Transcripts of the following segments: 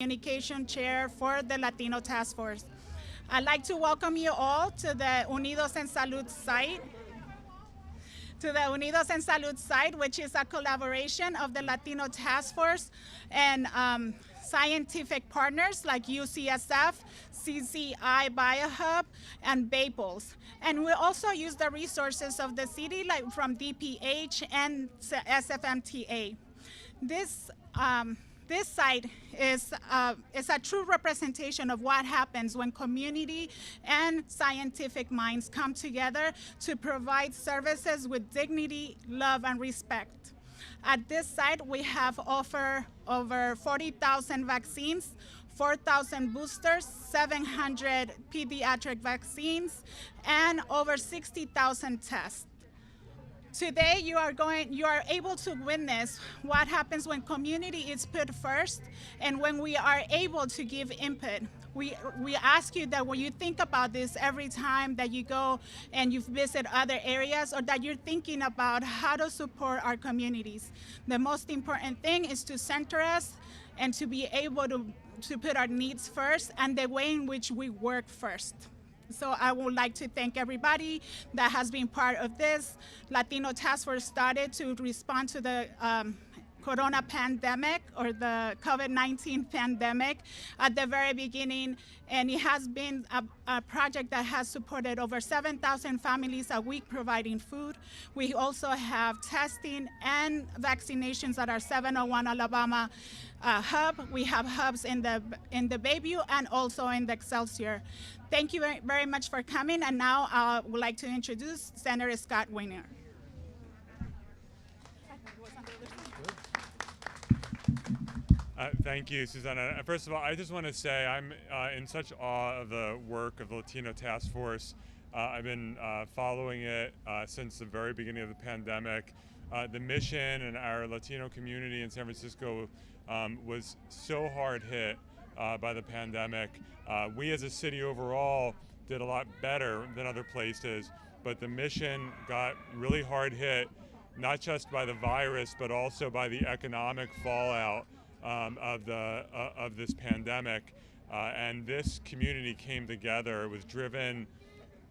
Communication Chair for the Latino Task Force. I'd like to welcome you all to the Unidos en Salud site. Which is a collaboration of the Latino Task Force and scientific partners like UCSF, CCI BioHub, and BAPLS. And we also use the resources of the city, like from DPH and SFMTA. This site is a true representation of what happens when community and scientific minds come together to provide services with dignity, love, and respect. At this site, we have offered over 40,000 vaccines, 4,000 boosters, 700 pediatric vaccines, and over 60,000 tests. Today, you are able to witness what happens when community is put first and when we are able to give input. We ask you that when you think about this every time that you go and you visit other areas or that you're thinking about how to support our communities. The most important thing is to center us and to be able to put our needs first and the way in which we work first. So I would like to thank everybody that has been part of this. Latino Task Force started to respond to the Corona pandemic or the COVID-19 pandemic at the very beginning, and it has been a project that has supported over 7,000 families a week providing food. We also have testing and vaccinations at our 701 Alabama hub. We have hubs in the Bayview and also in the Excelsior. Thank you very much for coming, and now I would like to introduce Senator Scott Wiener. Thank you, Susanna. First of all, I just want to say I'm in such awe of the work of the Latino Task Force. I've been following it since the very beginning of the pandemic. The mission and our Latino community in San Francisco was so hard hit by the pandemic. We as a city overall did a lot better than other places, but the mission got really hard hit, not just by the virus, but also by the economic fallout of this pandemic, and this community came together. It was driven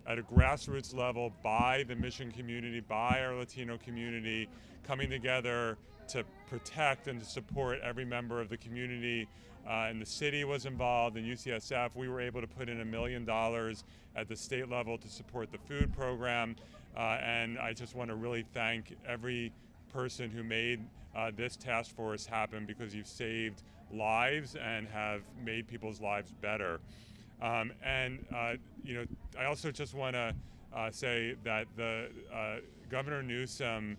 at a grassroots level by the mission community, by our Latino community, coming together to protect and to support every member of the community. And the city was involved, and UCSF. We were able to put in $1 million at the state level to support the food program, and I just want to really thank every person who made this task force happen, because you've saved lives and have made people's lives better. You know, I also just want to say that the Governor Newsom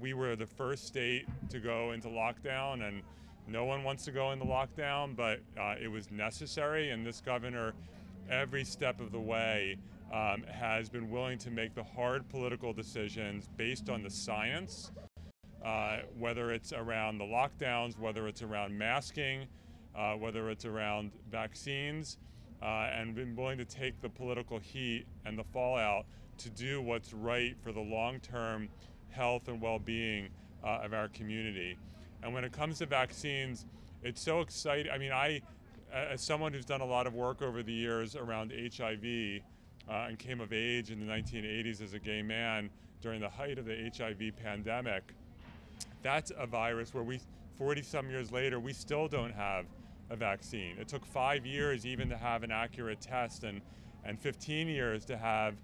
we were the first state to go into lockdown, and no one wants to go into lockdown, but it was necessary, and this governor, every step of the way, has been willing to make the hard political decisions based on the science, whether it's around the lockdowns, whether it's around masking, whether it's around vaccines, and been willing to take the political heat and the fallout to do what's right for the long-term health and well-being of our community. And when it comes to vaccines, it's so exciting. I mean, as someone who's done a lot of work over the years around HIV, and came of age in the 1980s as a gay man during the height of the HIV pandemic. That's a virus where 40-some years later, we still don't have a vaccine. It took 5 years even to have an accurate test, and 15 years to have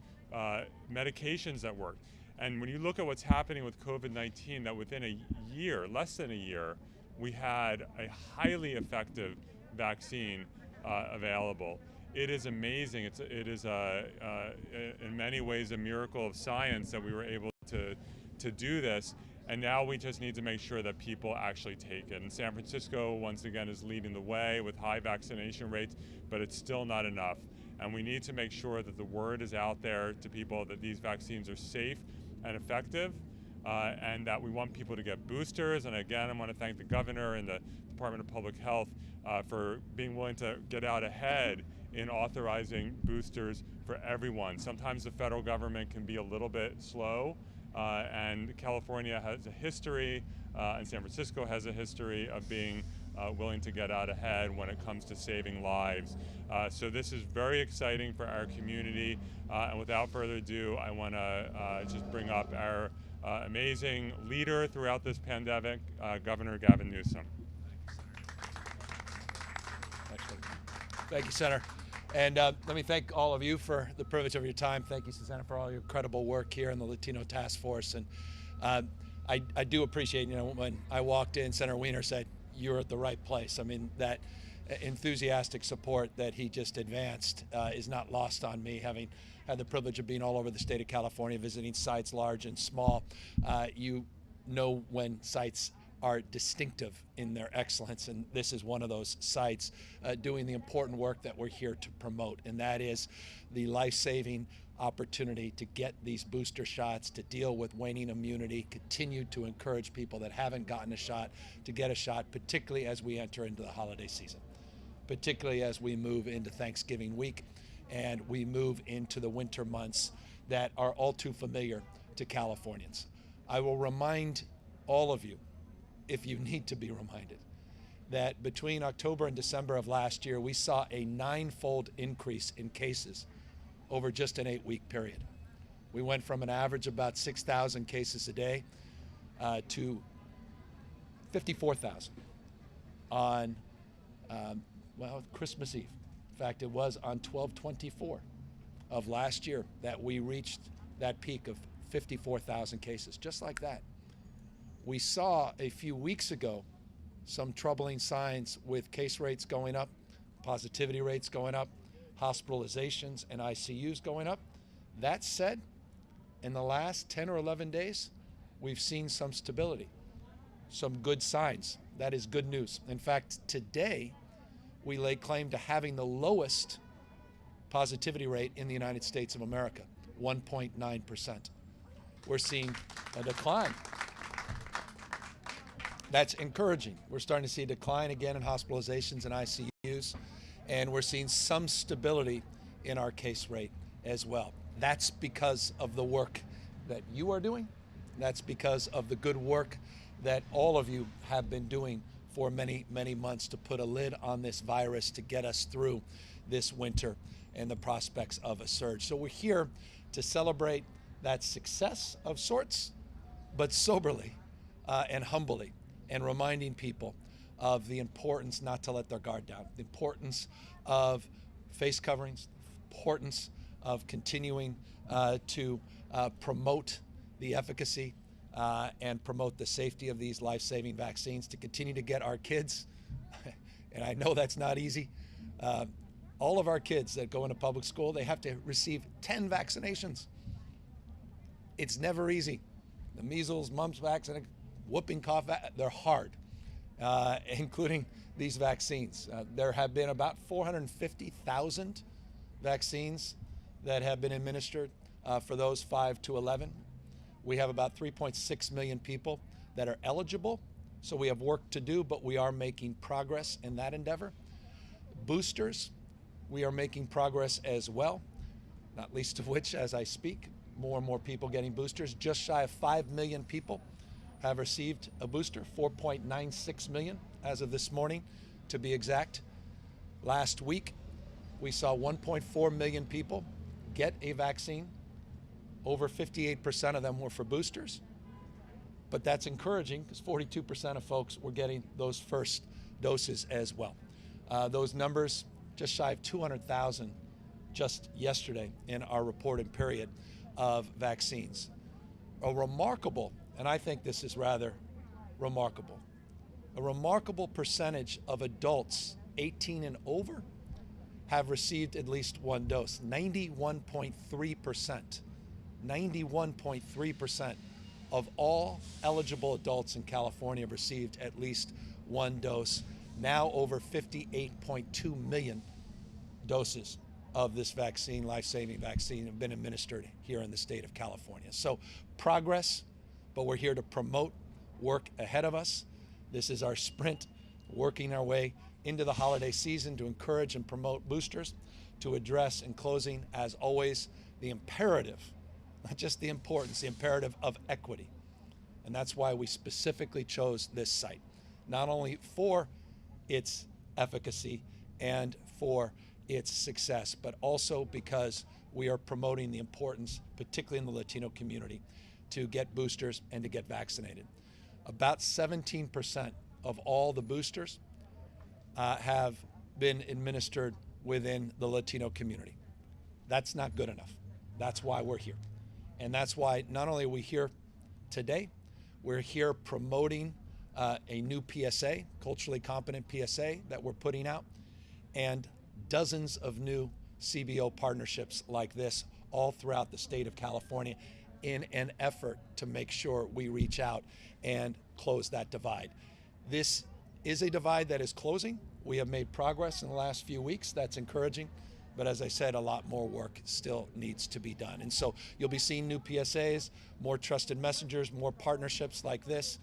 medications that worked. And when you look at what's happening with COVID-19, that within a year, less than a year, we had a highly effective vaccine available. It is amazing. It is in many ways a miracle of science that we were able to do this. And now we just need to make sure that people actually take it. And San Francisco, once again, is leading the way with high vaccination rates, but it's still not enough. And we need to make sure that the word is out there to people that these vaccines are safe and effective, and that we want people to get boosters. And again, I want to thank the governor and the Department of Public Health for being willing to get out ahead in authorizing boosters for everyone. Sometimes the federal government can be a little bit slow, and California has a history, and San Francisco has a history of being willing to get out ahead when it comes to saving lives. So this is very exciting for our community, and without further ado, I want to just bring up our amazing leader throughout this pandemic, Governor Gavin Newsom. Thank you, Senator. And let me thank all of you for the privilege of your time. Thank you, Susanna, for all your incredible work here in the Latino Task Force. And I do appreciate, when I walked in, Senator Wiener said, "You're at the right place." I mean, that enthusiastic support that he just advanced is not lost on me, having had the privilege of being all over the state of California, visiting sites large and small. You know when sites are distinctive in their excellence, and this is one of those sites doing the important work that we're here to promote, and that is the life-saving opportunity to get these booster shots, to deal with waning immunity, continue to encourage people that haven't gotten a shot to get a shot, particularly as we enter into the holiday season, particularly as we move into Thanksgiving week and we move into the winter months that are all too familiar to Californians. I will remind all of you, if you need to be reminded, that between October and December of last year, we saw a 9-fold increase in cases over just an 8-week period. We went from an average of about 6,000 cases a day to 54,000 on, Christmas Eve. In fact, it was on 12/24 of last year that we reached that peak of 54,000 cases, just like that. We saw a few weeks ago some troubling signs with case rates going up, positivity rates going up, hospitalizations and ICUs going up. That said, in the last 10 or 11 days, we've seen some stability, some good signs. That is good news. In fact, today, we lay claim to having the lowest positivity rate in the United States of America, 1.9%. We're seeing a decline. That's encouraging. We're starting to see a decline again in hospitalizations and ICUs, and we're seeing some stability in our case rate as well. That's because of the work that you are doing. That's because of the good work that all of you have been doing for many, many months to put a lid on this virus, to get us through this winter and the prospects of a surge. So we're here to celebrate that success of sorts, but soberly and humbly, and reminding people of the importance not to let their guard down, the importance of face coverings, the importance of continuing to promote the efficacy and promote the safety of these life-saving vaccines, to continue to get our kids, and I know that's not easy, all of our kids that go into public school, they have to receive 10 vaccinations. It's never easy. The measles, mumps vaccine, whooping cough, they're hard, including these vaccines. There have been about 450,000 vaccines that have been administered for those 5 to 11. We have about 3.6 million people that are eligible, so we have work to do, but we are making progress in that endeavor. Boosters, we are making progress as well, not least of which, as I speak, more and more people getting boosters. Just shy of 5 million people have received a booster, 4.96 million as of this morning, to be exact. Last week, we saw 1.4 million people get a vaccine. Over 58% of them were for boosters, but that's encouraging because 42% of folks were getting those first doses as well. Those numbers, just shy of 200,000 just yesterday in our reported period of vaccines. A remarkable, and I think this is rather remarkable, a remarkable percentage of adults 18 and over have received at least one dose, 91.3%. 91.3% of all eligible adults in California have received at least one dose. Now over 58.2 million doses of this vaccine, life-saving vaccine, have been administered here in the state of California. So progress, but we're here to promote work ahead of us. This is our sprint, working our way into the holiday season to encourage and promote boosters, to address, in closing, as always, the imperative not just the importance, the imperative of equity. And that's why we specifically chose this site, not only for its efficacy and for its success, but also because we are promoting the importance, particularly in the Latino community, to get boosters and to get vaccinated. About 17% of all the boosters have been administered within the Latino community. That's not good enough. That's why we're here. And that's why not only are we here today, we're here promoting a new PSA, culturally competent PSA that we're putting out, and dozens of new CBO partnerships like this all throughout the state of California in an effort to make sure we reach out and close that divide. This is a divide that is closing. We have made progress in the last few weeks. That's encouraging. But as I said, a lot more work still needs to be done. And so you'll be seeing new PSAs, more trusted messengers, more partnerships like this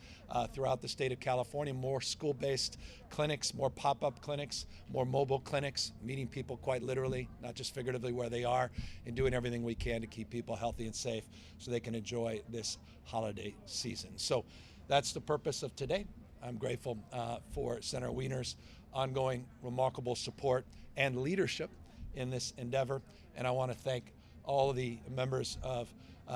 throughout the state of California, more school-based clinics, more pop-up clinics, more mobile clinics, meeting people quite literally, not just figuratively where they are, and doing everything we can to keep people healthy and safe so they can enjoy this holiday season. So that's the purpose of today. I'm grateful for Senator Wiener's ongoing remarkable support and leadership in this endeavor, and I want to thank all of the members of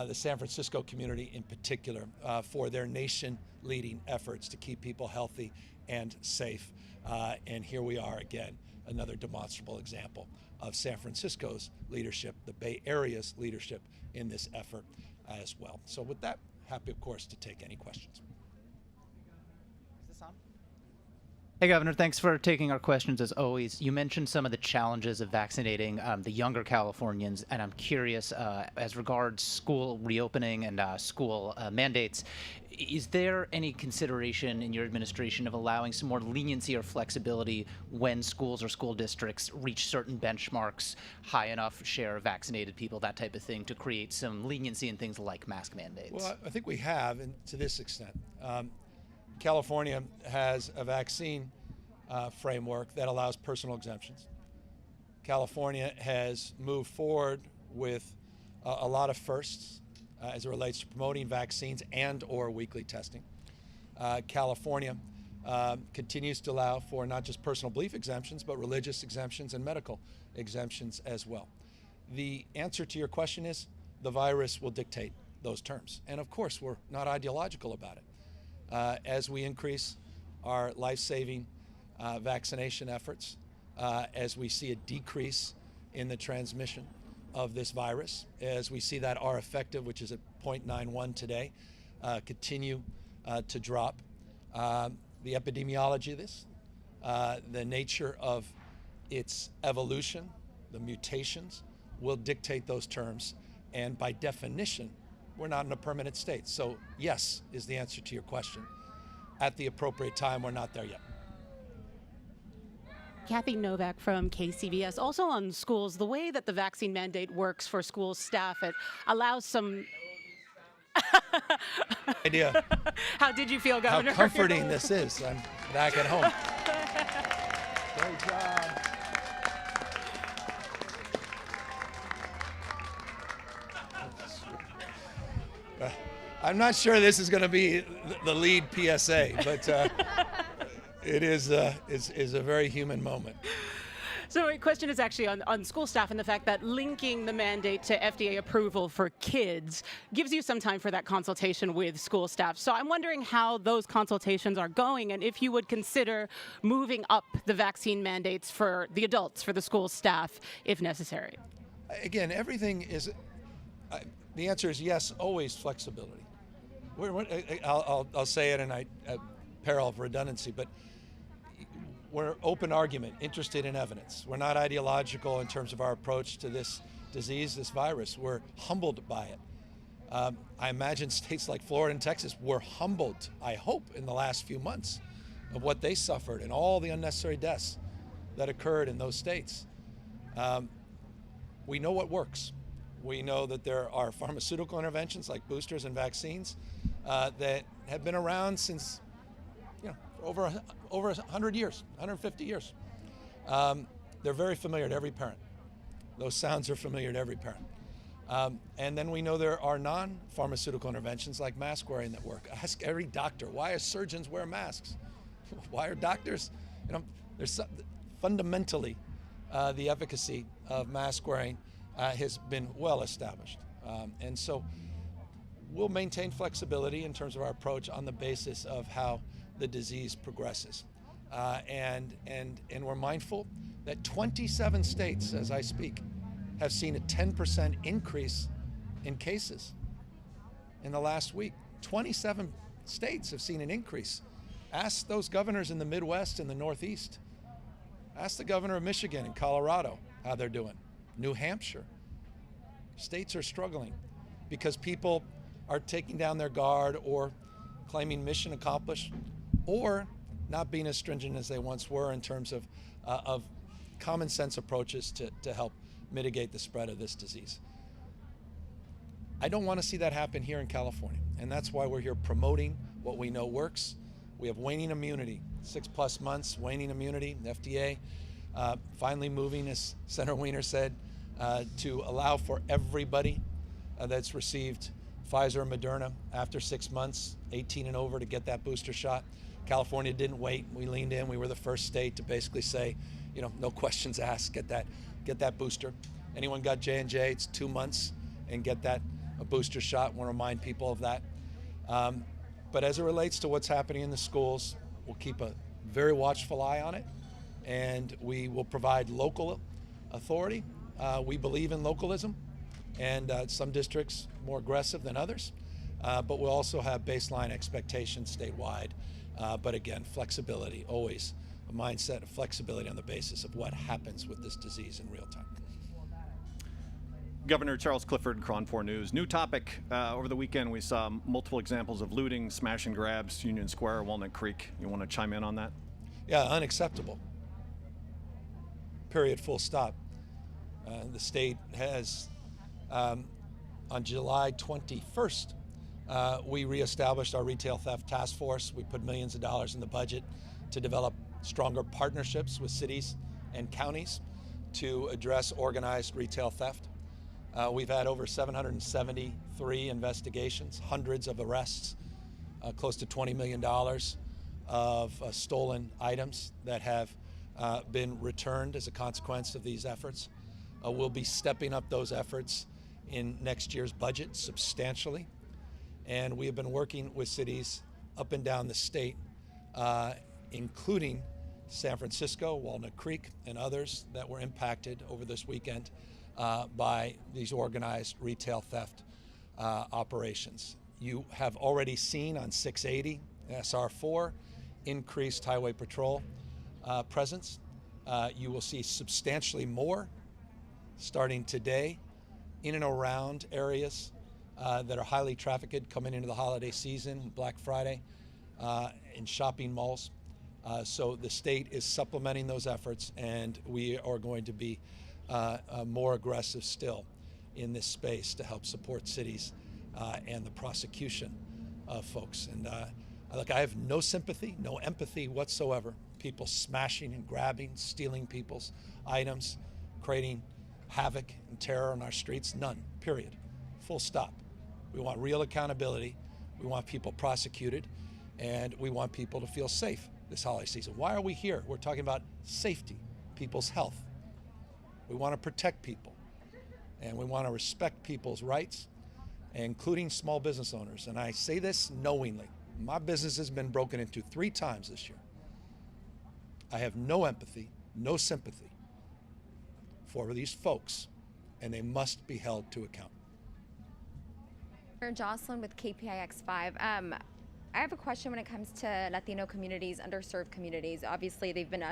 the San Francisco community in particular for their nation-leading efforts to keep people healthy and safe. And here we are again, another demonstrable example of San Francisco's leadership, the Bay Area's leadership in this effort as well. So with that, happy, of course, to take any questions. Hey, Governor, thanks for taking our questions as always. You mentioned some of the challenges of vaccinating the younger Californians, and I'm curious, as regards school reopening and school mandates, is there any consideration in your administration of allowing some more leniency or flexibility when schools or school districts reach certain benchmarks, high enough share of vaccinated people, that type of thing, to create some leniency in things like mask mandates? Well, I think we have, and to this extent. California has a vaccine framework that allows personal exemptions. California has moved forward with a lot of firsts as it relates to promoting vaccines and or weekly testing. California continues to allow for not just personal belief exemptions, but religious exemptions and medical exemptions as well. The answer to your question is the virus will dictate those terms. And of course, we're not ideological about it. As we increase our life-saving vaccination efforts, as we see a decrease in the transmission of this virus, as we see that R effective, which is at 0.91 today, continue to drop, the epidemiology of this, the nature of its evolution, the mutations, will dictate those terms. And by definition, we're not in a permanent state. So yes is the answer to your question. At the appropriate time, we're not there yet. Kathy Novak from KCBS. Also on schools, the way that the vaccine mandate works for school staff, it allows some... Idea. How did you feel, Governor? How comforting this is. I'm back at home. Great job. I'm not sure this is going to be the lead PSA, but it is a very human moment. So my question is actually on school staff and the fact that linking the mandate to FDA approval for kids gives you some time for that consultation with school staff. So I'm wondering how those consultations are going and if you would consider moving up the vaccine mandates for the adults, for the school staff, if necessary. Again, everything is, the answer is yes, always flexibility. I'll say it, and I peril of redundancy, but we're open argument, interested in evidence. We're not ideological in terms of our approach to this disease, this virus. We're humbled by it. I imagine states like Florida and Texas were humbled, I hope, in the last few months of what they suffered and all the unnecessary deaths that occurred in those states. We know what works. We know that there are pharmaceutical interventions like boosters and vaccines that have been around since, over 100 years, 150 years. They're very familiar to every parent. Those sounds are familiar to every parent. And then we know there are non-pharmaceutical interventions like mask wearing that work. Ask every doctor, why do surgeons wear masks? Why are doctors, there's fundamentally the efficacy of mask wearing has been well established. And so we'll maintain flexibility in terms of our approach on the basis of how the disease progresses. And we're mindful that 27 states, as I speak, have seen a 10% increase in cases in the last week. 27 states have seen an increase. Ask those governors in the Midwest and the Northeast. Ask the governor of Michigan and Colorado how they're doing. New Hampshire. States are struggling because people are taking down their guard or claiming mission accomplished or not being as stringent as they once were in terms of common sense approaches to help mitigate the spread of this disease. I don't want to see that happen here in California, and that's why we're here promoting what we know works. We have waning immunity, 6+ months, waning immunity. The FDA finally moving, as Senator Wiener said, to allow for everybody that's received Pfizer and Moderna after 6 months, 18 and over, to get that booster shot. California didn't wait. We leaned in. We were the first state to basically say, no questions asked, get that booster. Anyone got J&J, it's 2 months, and get that a booster shot. I want to remind people of that. But as it relates to what's happening in the schools, we'll keep a very watchful eye on it, and we will provide local authority. We believe in localism, and some districts more aggressive than others, but we'll also have baseline expectations statewide. But again, flexibility, always a mindset of flexibility on the basis of what happens with this disease in real time. Governor Charles Clifford, Cron 4 News. New topic. Over the weekend, we saw multiple examples of looting, smash and grabs, Union Square, Walnut Creek. You want to chime in on that? Yeah, unacceptable. Period, full stop. The state has, on July 21st, we reestablished our retail theft task force. We put millions of dollars in the budget to develop stronger partnerships with cities and counties to address organized retail theft. We've had over 773 investigations, hundreds of arrests, close to $20 million of stolen items that have been returned as a consequence of these efforts. We'll be stepping up those efforts in next year's budget substantially. And we have been working with cities up and down the state, including San Francisco, Walnut Creek, and others that were impacted over this weekend by these organized retail theft operations. You have already seen on 680 SR4 increased highway patrol presence. You will see substantially more starting today in and around areas that are highly trafficked coming into the holiday season, Black Friday, in shopping malls. So the state is supplementing those efforts, and we are going to be more aggressive still in this space to help support cities and the prosecution of folks. And look, I have no sympathy, no empathy whatsoever. People smashing and grabbing, stealing people's items, creating havoc and terror on our streets, none, period. Full stop. We want real accountability. We want people prosecuted, and we want people to feel safe this holiday season. Why are we here? We're talking about safety, people's health. We want to protect people, and we want to respect people's rights, including small business owners. And I say this knowingly. My business has been broken into 3 times this year. I have no empathy, no sympathy for these folks, and they must be held to account. Jocelyn with KPIX5. I have a question when it comes to Latino communities, underserved communities. Obviously, they've been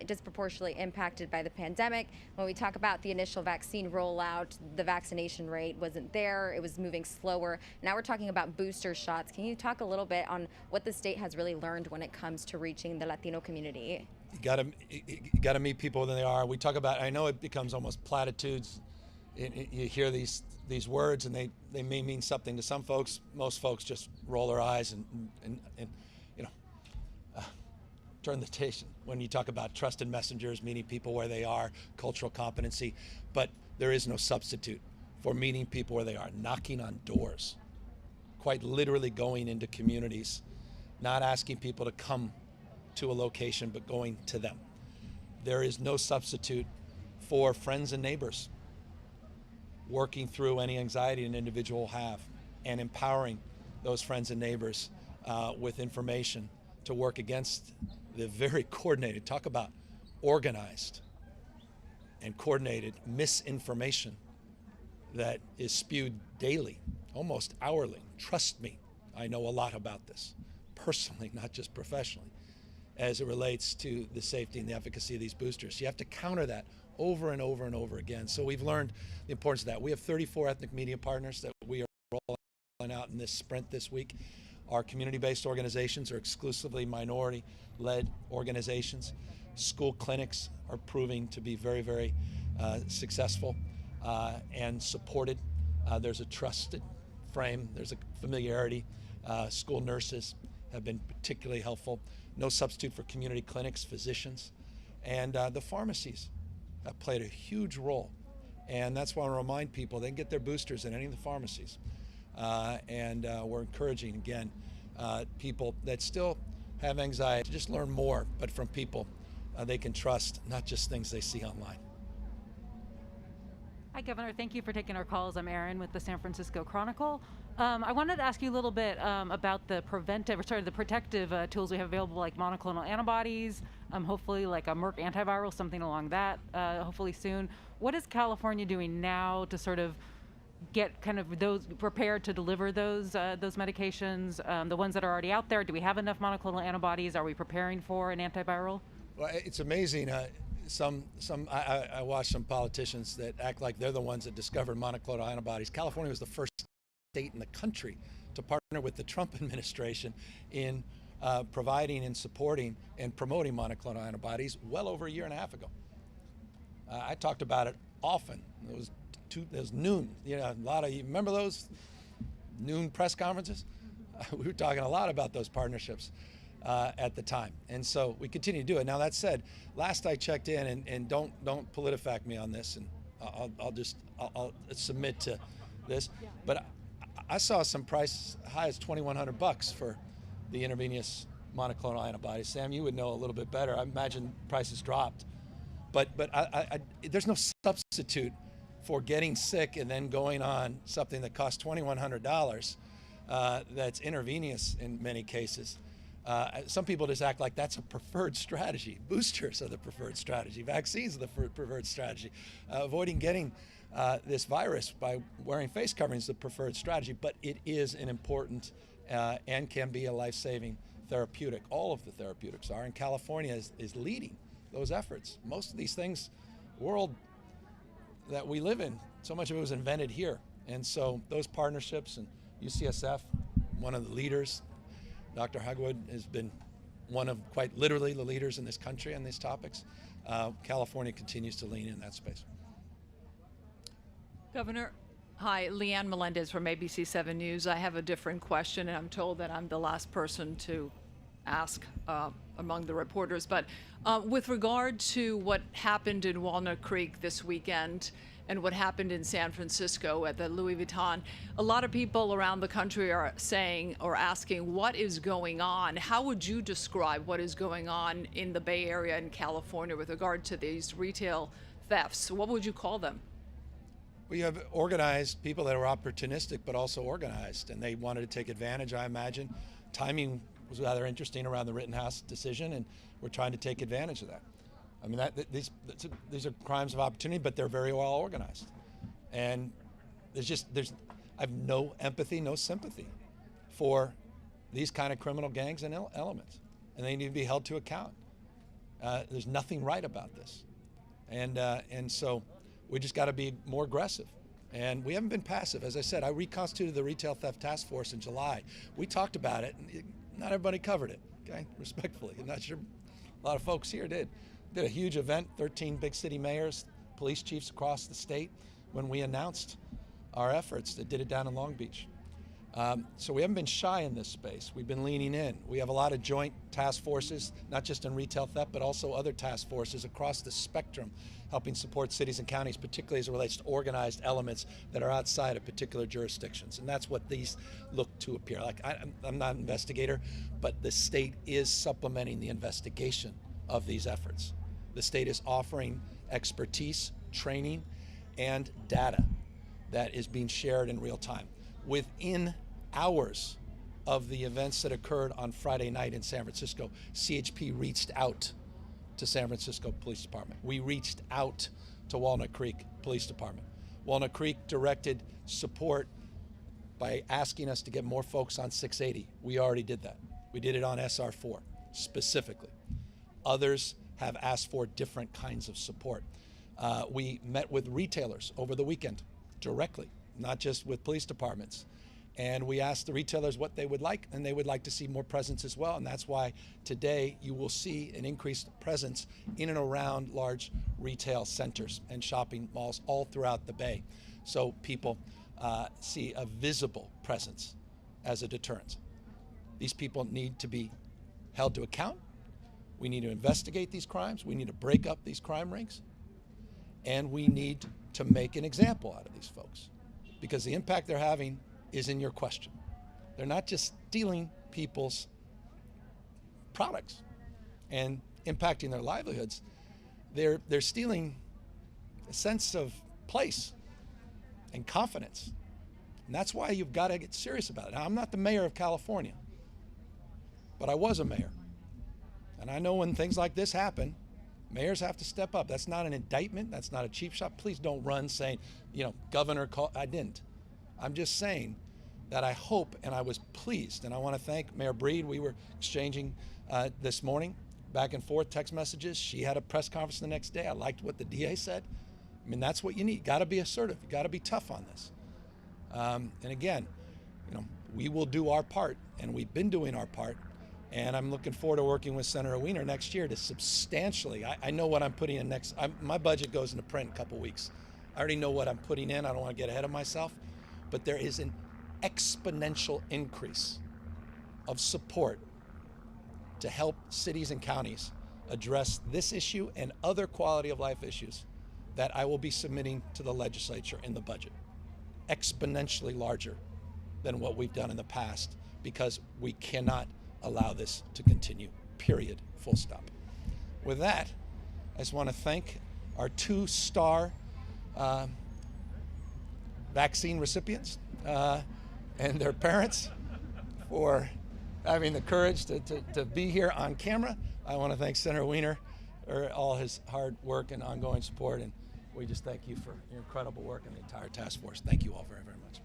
disproportionately impacted by the pandemic. When we talk about the initial vaccine rollout, the vaccination rate wasn't there. It was moving slower. Now we're talking about booster shots. Can you talk a little bit on what the state has really learned when it comes to reaching the Latino community? You gotta meet people where they are. We talk about, I know it becomes almost platitudes. You hear these words, and they may mean something to some folks. Most folks just roll their eyes and turn the station when you talk about trusted messengers, meeting people where they are, cultural competency. But there is no substitute for meeting people where they are, knocking on doors, quite literally going into communities, not asking people to come to a location, but going to them. There is no substitute for friends and neighbors working through any anxiety an individual will have and empowering those friends and neighbors with information to work against the very coordinated, talk about organized and coordinated misinformation that is spewed daily, almost hourly. Trust me, I know a lot about this, personally, not just professionally, as it relates to the safety and the efficacy of these boosters. You have to counter that over and over and over again. So we've learned the importance of that. We have 34 ethnic media partners that we are rolling out in this sprint this week. Our community-based organizations are exclusively minority-led organizations. School clinics are proving to be very, very successful and supported. There's a trusted frame, there's a familiarity. School nurses have been particularly helpful. No substitute for community clinics, physicians, and the pharmacies have played a huge role. And that's why I want to remind people they can get their boosters in any of the pharmacies. And we're encouraging, again, people that still have anxiety to just learn more, but from people they can trust, not just things they see online. Hi, Governor. Thank you for taking our calls. I'm Erin with the San Francisco Chronicle. I wanted to ask you a little bit about the protective tools we have available, like monoclonal antibodies, hopefully like a Merck antiviral, something along that, hopefully soon. What is California doing now to sort of get kind of those prepared to deliver those medications, the ones that are already out there? Do we have enough monoclonal antibodies? Are we preparing for an antiviral? Well, it's amazing. I watch some politicians that act like they're the ones that discovered monoclonal antibodies. California was the first state in the country to partner with the Trump administration in providing and supporting and promoting monoclonal antibodies well over a year and a half ago. I talked about it often. It was noon. You know, you remember those noon press conferences? We were talking a lot about those partnerships at the time, and so we continue to do it. Now that said, last I checked in, and don't PolitiFact me on this, and I'll submit to this, but I saw some price high as $2,100 for the intravenous monoclonal antibodies. Sam, you would know a little bit better. I imagine prices dropped, but there's no substitute for getting sick and then going on something that costs $2,100 that's intravenous in many cases. Some people just act like that's a preferred strategy. Boosters are the preferred strategy. Vaccines are the preferred strategy. Avoiding getting this virus by wearing face coverings is the preferred strategy, but it is an important and can be a life-saving therapeutic. All of the therapeutics are, and California is leading those efforts. Most of these things, world that we live in, so much of it was invented here. And so those partnerships, and UCSF, one of the leaders, Dr. Hagwood has been one of quite literally the leaders in this country on these topics. California continues to lean in that space. Governor, hi, Leanne Melendez from ABC 7 News. I have a different question, and I'm told that I'm the last person to ask among the reporters. But with regard to what happened in Walnut Creek this weekend and what happened in San Francisco at the Louis Vuitton, a lot of people around the country are saying or asking what is going on. How would you describe what is going on in the Bay Area and California with regard to these retail thefts? What would you call them? We have organized people that are opportunistic but also organized, and they wanted to take advantage, I imagine. Timing was rather interesting around the Rittenhouse decision, and we're trying to take advantage of that. I mean, these are crimes of opportunity, but they're very well organized. And I have no empathy, no sympathy for these kind of criminal gangs and elements, and they need to be held to account. There's nothing right about this, and so we just got to be more aggressive. And we haven't been passive. As I said, I reconstituted the Retail Theft Task Force in July. We talked about it, and not everybody covered it, okay, respectfully. I'm not sure a lot of folks here did. Did a huge event, 13 big city mayors, police chiefs across the state, when we announced our efforts that did it down in Long Beach. So we haven't been shy in this space. We've been leaning in. We have a lot of joint task forces, not just in retail theft, but also other task forces across the spectrum, helping support cities and counties, particularly as it relates to organized elements that are outside of particular jurisdictions. And that's what these look to appear like. I'm not an investigator, but the state is supplementing the investigation of these efforts. The state is offering expertise, training, and data that is being shared in real time. Within hours of the events that occurred on Friday night in San Francisco, CHP reached out to San Francisco Police Department. We reached out to Walnut Creek Police Department. Walnut Creek directed support by asking us to get more folks on 680. We already did that. We did it on SR4 specifically. Others have asked for different kinds of support. We met with retailers over the weekend directly, not just with police departments. And we asked the retailers what they would like, and they would like to see more presence as well. And that's why today you will see an increased presence in and around large retail centers and shopping malls all throughout the Bay. So people see a visible presence as a deterrent. These people need to be held to account. We need to investigate these crimes. We need to break up these crime rings. And we need to make an example out of these folks, because the impact they're having is in your question. They're not just stealing people's products and impacting their livelihoods. They're stealing a sense of place and confidence. And that's why you've got to get serious about it. Now, I'm not the mayor of California, but I was a mayor. And I know when things like this happen, mayors have to step up. That's not an indictment. That's not a cheap shot. Please don't run saying, governor called. I didn't. I'm just saying that I hope, and I was pleased, and I want to thank Mayor Breed. We were exchanging this morning, back and forth text messages. She had a press conference the next day. I liked what the DA said. I mean, that's what you need. Got to be assertive. You got to be tough on this. And again, we will do our part, and we've been doing our part. And I'm looking forward to working with Senator Wiener next year to substantially, I know what I'm putting in next. My budget goes into print in a couple weeks. I already know what I'm putting in. I don't want to get ahead of myself. But there is an exponential increase of support to help cities and counties address this issue and other quality of life issues that I will be submitting to the legislature in the budget. Exponentially larger than what we've done in the past, because we cannot allow this to continue, period, full stop. With that, I just want to thank our 2-star vaccine recipients and their parents for having the courage to be here on camera. I want to thank Senator Wiener for all his hard work and ongoing support, and we just thank you for your incredible work and the entire task force. Thank you all very, very much.